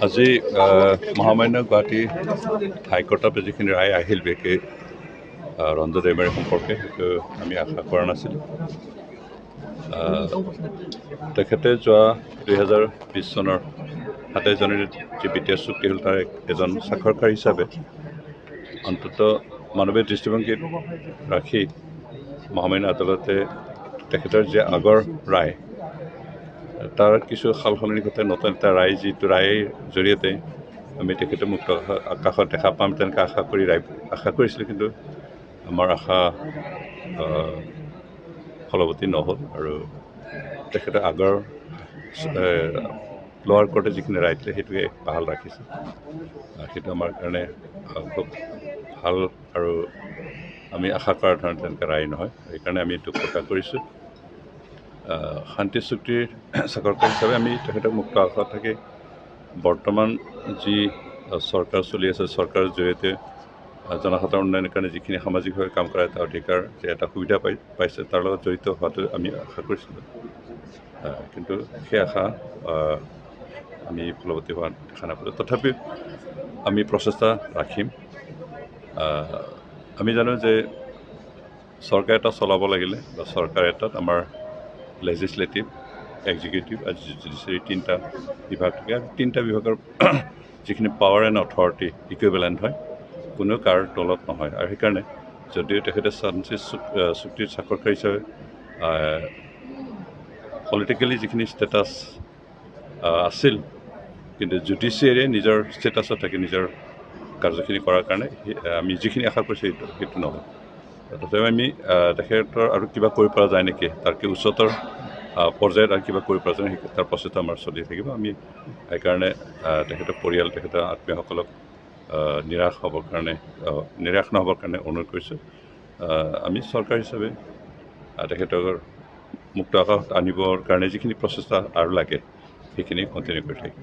আজি মহামান্য গুৱাহাটী হাইকোৰ্টত যিখিনি ৰায় আহিল বিশেষকৈ ৰঞ্জন দাইমাৰী সম্পৰ্কে সেইটো আমি আশা কৰা নাছিলোঁ। তেখেতে যোৱা 2020 চনৰ 27 জানুৱাৰীত যি বিত্তীয় চুক্তি হ'ল তাৰ এজন স্বাক্ষৰকাৰী হিচাপে অন্তত মানৱীয় দৃষ্টিভংগীত ৰাখি মহামান্য আদালতে তেখেতৰ যে আগৰ ৰায় তাৰ কিছু সাল সলনি ঘটাই নতুন এটা ৰায় যিটো ৰায়ৰ জৰিয়তে আমি তেখেতে মুক্ত আকাশত দেখা পাম তেনেকৈ আশা কৰিছিলোঁ, কিন্তু আমাৰ আশা ফলৱতী নহ'ল আৰু তেখেতে আগৰ লোৱাৰ কোৰ্টে যিখিনি ৰায় দিলে সেইটোৱে ভাল ৰাখিছে। সেইটো আমাৰ কাৰণে খুব ভাল আৰু আমি আশা কৰাৰ ধৰণে তেনেকৈ ৰায় নহয়, সেইকাৰণে আমি দুখ প্ৰকাশ কৰিছোঁ। শান্তি চুক্তিৰ স্বাক্ষৰকাৰী হিচাপে আমি তেখেতক মুক্ত আকাশত থাকি বৰ্তমান যি চৰকাৰ চলি আছে, চৰকাৰৰ জৰিয়তে জনসাধাৰণৰ উন্নয়নৰ কাৰণে যিখিনি সামাজিকভাৱে কাম কৰা এটা অধিকাৰ যে এটা সুবিধা পাইছে তাৰ লগত জড়িত হোৱাটো আমি আশা কৰিছিলোঁ, কিন্তু সেই আশা আমি ফলৱতী হোৱা দেখা নাপালোঁ। তথাপিও আমি প্ৰচেষ্টা ৰাখিম। আমি জানো যে চৰকাৰ এটা চলাব লাগিলে বা চৰকাৰ এটাত আমাৰ লেজিছলেটিভ, এক্সিকিউটিভ আৰু জুডিচিয়াৰী তিনিটা বিভাগ থাকে আৰু তিনিটা বিভাগৰ যিখিনি পাৱাৰ এণ্ড অথৰিটি ইকুইভেলেণ্ট হয়, কোনো কাৰ তলত নহয়। আৰু সেইকাৰণে যদিও তেখেতে শান্তি চুক্তিৰ স্বাক্ষৰকাৰী হিচাপে পলিটিকেলি যিখিনি ষ্টেটাছ আছিল, কিন্তু জুডিচিয়াৰীয়ে নিজৰ ষ্টেটাছত থাকি নিজৰ কাৰ্যখিনি কৰাৰ কাৰণে আমি যিখিনি আশা কৰিছোঁ সেইটো নহয়। তথাপি আমি তেখেতৰ আৰু কিবা কৰিব পৰা যায় নেকি, তাৰ কি উচ্চতৰ পৰ্যায়ত আৰু কিবা কৰিব পৰা যায় নেকি, তাৰ প্ৰচেষ্টা আমাৰ চলি থাকিব। আমি সেইকাৰণে তেখেতৰ পৰিয়াল, তেখেতৰ আত্মীয়সকলক নিৰাশ নহ'বৰ কাৰণে অনুৰোধ কৰিছোঁ। আমি চৰকাৰ হিচাপে তেখেতৰ মুক্ত আকাশত আনিবৰ কাৰণে যিখিনি প্ৰচেষ্টা আৰু লাগে সেইখিনি কণ্টিনিউ কৰি থাকিম।